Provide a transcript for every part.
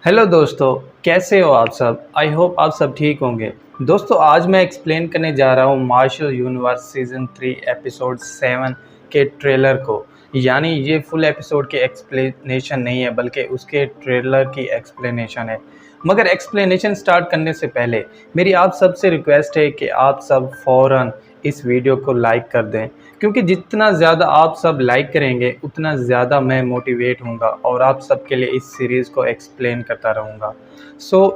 Hello दोस्तों, कैसे हो आप सब? आई होप आप सब ठीक होंगे। दोस्तों, आज मैं एक्सप्लेन करने जा रहा हूँ मार्शल यूनिवर्स सीज़न 3 एपिसोड 7 के ट्रेलर को। यानी ये फुल एपिसोड की एक्सप्लेनेशन नहीं है, बल्कि उसके ट्रेलर की एक्सप्लेनेशन है। मगर एक्सप्लेनेशन स्टार्ट करने से पहले मेरी आप सबसे रिक्वेस्ट है कि आप सब फ़ौरन इस वीडियो को लाइक कर दें, क्योंकि जितना ज़्यादा आप सब लाइक करेंगे उतना ज़्यादा मैं मोटिवेट होऊंगा और आप सबके लिए इस सीरीज़ को एक्सप्लेन करता रहूँगा।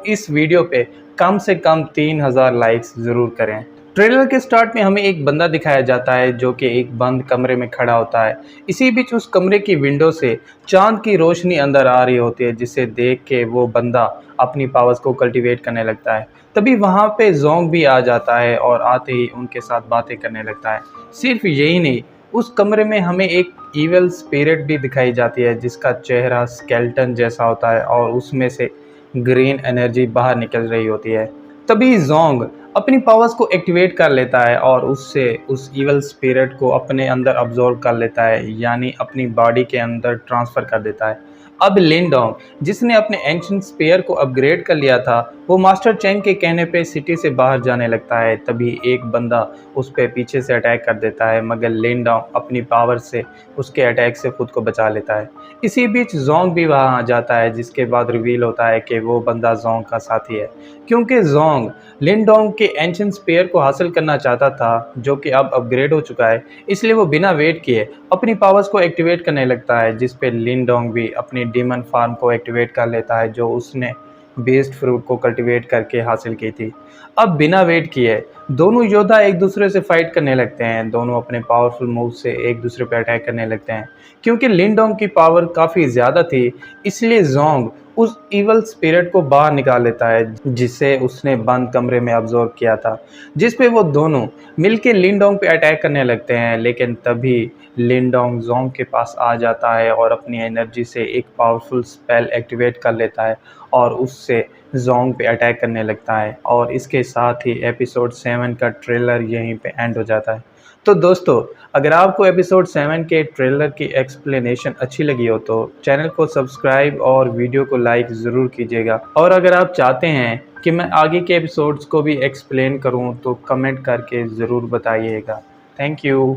इस वीडियो पे कम से कम 3000 लाइक्स ज़रूर करें। ट्रेलर के स्टार्ट में हमें एक बंदा दिखाया जाता है जो कि एक बंद कमरे में खड़ा होता है। इसी बीच उस कमरे की विंडो से चांद की रोशनी अंदर आ रही होती है, जिसे देख के वो बंदा अपनी पावर्स को कल्टीवेट करने लगता है। तभी वहाँ पे जोंग भी आ जाता है और आते ही उनके साथ बातें करने लगता है। सिर्फ यही नहीं, उस कमरे में हमें एक इविल स्पिरिट भी दिखाई जाती है जिसका चेहरा स्केलेटन जैसा होता है और उसमें से ग्रीन एनर्जी बाहर निकल रही होती है। तभी जोंग अपनी पावर्स को एक्टिवेट कर लेता है और उससे उस इविल स्पिरिट को अपने अंदर अब्जॉर्ब कर लेता है, यानी अपनी बॉडी के अंदर ट्रांसफ़र कर देता है। अब लिनडोंग, जिसने अपने एंशिएंट स्पेयर को अपग्रेड कर लिया था, वो मास्टर चेंग के कहने पे सिटी से बाहर जाने लगता है। तभी एक बंदा उस पे पीछे से अटैक कर देता है, मगर लिनडोंग अपनी पावर से उसके अटैक से खुद को बचा लेता है। इसी बीच जोंग भी वहाँ आ जाता है, जिसके बाद रिवील होता है कि वो बंदा जोंग का साथी है। क्योंकि जोंग लिनडोंग के एंशिएंट स्पेयर को हासिल करना चाहता था, जो कि अब अपग्रेड हो चुका है, इसलिए वो बिना वेट किए अपनी पावर्स को एक्टिवेट करने लगता है, जिस पे लिनडोंग भी अपनी डीमन फार्म को एक्टिवेट कर लेता है, जो उसने बेस्ट फ्रूट को कल्टीवेट करके हासिल की थी। अब बिना वेट किए दोनों योद्धा एक दूसरे से फाइट करने लगते हैं। दोनों अपने पावरफुल मूव से एक दूसरे पर अटैक करने लगते हैं। क्योंकि लिनडोंग की पावर काफ़ी ज़्यादा थी, इसलिए जोंग उस इवल स्पिरिट को बाहर निकाल लेता है, जिसे उसने बंद कमरे में अब्जॉर्ब किया था, जिस पे वो दोनों मिलके लिनडोंग पे अटैक करने लगते हैं। लेकिन तभी लिनडोंग जोंग के पास आ जाता है और अपनी एनर्जी से एक पावरफुल स्पेल एक्टिवेट कर लेता है और उससे जोंग पे अटैक करने लगता है। और इसके साथ ही एपिसोड 7 का ट्रेलर यहीं पे एंड हो जाता है। तो दोस्तों, अगर आपको एपिसोड 7 के ट्रेलर की एक्सप्लेनेशन अच्छी लगी हो तो चैनल को सब्सक्राइब और वीडियो को लाइक ज़रूर कीजिएगा। और अगर आप चाहते हैं कि मैं आगे के एपिसोड्स को भी एक्सप्लेन करूं तो कमेंट करके ज़रूर बताइएगा। Thank you.